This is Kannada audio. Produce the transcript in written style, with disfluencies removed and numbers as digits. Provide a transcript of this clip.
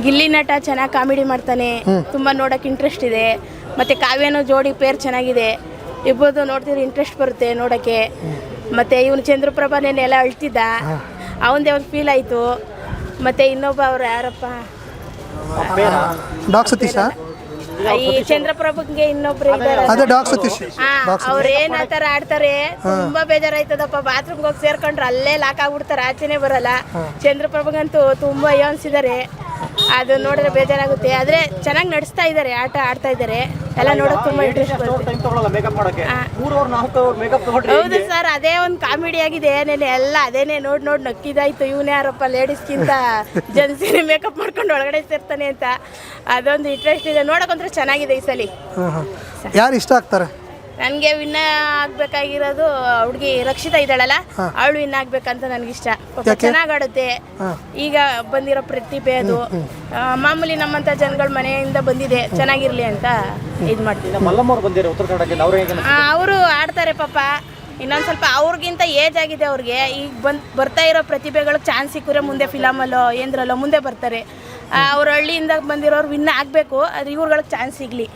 ಗಿಲ್ಲಿ ನಟ ಚೆನ್ನಾಗಿ ಕಾಮಿಡಿ ಮಾಡ್ತಾನೆ, ತುಂಬ ನೋಡೋಕೆ ಇಂಟ್ರೆಸ್ಟ್ ಇದೆ. ಮತ್ತು ಕಾವ್ಯನೂ ಜೋಡಿ ಪೇರ್ ಚೆನ್ನಾಗಿದೆ, ಇಬ್ಬರದು ನೋಡ್ತಿದ್ರೆ ಇಂಟ್ರೆಸ್ಟ್ ಬರುತ್ತೆ ನೋಡೋಕ್ಕೆ. ಮತ್ತು ಇವನು ಚಂದ್ರಪ್ರಭಾನೇನೆ ಎಲ್ಲ ಅಳ್ತಿದ್ದ, ಅವನದೇ ಒಂದು ಫೀಲ್ ಆಯಿತು. ಮತ್ತು ಇನ್ನೊಬ್ಬ ಅವ್ರು ಯಾರಪ್ಪ, ಡಾಕ್ ಸತೀಶ, ಈ ಚಂದ್ರಪ್ರಭುಗೆ ಇನ್ನೊಬ್ರು ಇದ್ದಾರೆ, ಅದೇ ಡಾಕ್ ಸತೀಶ್. ಅವ್ರೇನ್ ಆ ಥರ ಆಡ್ತಾರೆ, ತುಂಬಾ ಬೇಜಾರಾಯ್ತದಪ್ಪ. ಬಾತ್ರೂಮ್ಗೆ ಹೋಗಿ ಸೇರ್ಕೊಂಡ್ರೆ ಅಲ್ಲೇ ಲಾಕ್ ಆಗ್ಬಿಡ್ತಾರೆ, ಆಚೆನೆ ಬರಲ್ಲ. ಚಂದ್ರಪ್ರಭುಗಂತೂ ತುಂಬಾ ಅನ್ಸಿದ್ದಾರೆ, ಅದು ನೋಡಿದ್ರೆ ಬೇಜಾರಾಗುತ್ತೆ. ಆದ್ರೆ ಚೆನ್ನಾಗಿ ನಡೆಸ್ತಾ ಇದ್ದಾರೆ, ಆಟ ಆಡ್ತಾ ಇದ್ದಾರೆ, ಎಲ್ಲ ನೋಡೋಕೆ ತುಂಬಾ ಇಂಟ್ರೆಸ್ಟ್ ಬರುತ್ತೆ. ಹೌದು ಸರ್, ಅದೇ ಒಂದು ಕಾಮಿಡಿ ಆಗಿದೆ. ನೆನೆ ಎಲ್ಲ ಅದೇನೆ ನೋಡಿ ನಕ್ಕಿದಾಯ್ತು. ಇವನೇ ಯಾರಪ್ಪ ಲೇಡೀಸ್ಗಿಂತ ಜೆಂಟ್ಸಿನೇ ಮೇಕಪ್ ಮಾಡ್ಕೊಂಡು ಒಳಗಡೆ ಸೇರ್ತಾನೆ ಅಂತ, ಅದೊಂದು ಇಂಟ್ರೆಸ್ಟ್ ಇದೆ. ನೋಡೋಕಂದ್ರೆ ಚೆನ್ನಾಗಿದೆ ಈ ಸಲ. ಯಾರು ಇಷ್ಟ ಆಗ್ತಾರೆ? ನನಗೆ ವಿನ್ ಆಗ್ಬೇಕಾಗಿರೋದು ಹುಡುಗಿ ರಕ್ಷಿತಾ ಇದ್ದಾಳಲ್ಲ, ಅವಳು ವಿನ್ ಆಗ್ಬೇಕಂತ ನನಗಿಷ್ಟ. ಚೆನ್ನಾಗಿ ಆಡುತ್ತೆ, ಈಗ ಬಂದಿರೋ ಪ್ರತಿಭೆ ಅದು. ಮಾಮೂಲಿ ನಮ್ಮಂತ ಜನಗಳ ಮನೆಯಿಂದ ಬಂದಿದೆ, ಚೆನ್ನಾಗಿರ್ಲಿ ಅಂತ ಇದು ಮಾಡ್ತೀವಿ. ಅವರು ಆಡ್ತಾರೆ ಪಾಪ, ಇನ್ನೊಂದು ಸ್ವಲ್ಪ ಅವ್ರಿಗಿಂತ ಏಜ್ ಆಗಿದೆ ಅವ್ರಿಗೆ. ಈಗ ಬರ್ತಾ ಇರೋ ಪ್ರತಿಭೆಗಳು ಚಾನ್ಸ್ ಸಿಕ್ಕರೆ ಮುಂದೆ ಫಿಲಮಲ್ಲೋ ಏನದ್ರಲ್ಲೋ ಮುಂದೆ ಬರ್ತಾರೆ. ಅವ್ರ ಹಳ್ಳಿಯಿಂದ ಬಂದಿರೋರು ವಿನ್ ಆಗಬೇಕು, ಆದರೆ ಇವ್ರುಗಳಿಗೆ ಚಾನ್ಸ್ ಸಿಗಲಿ.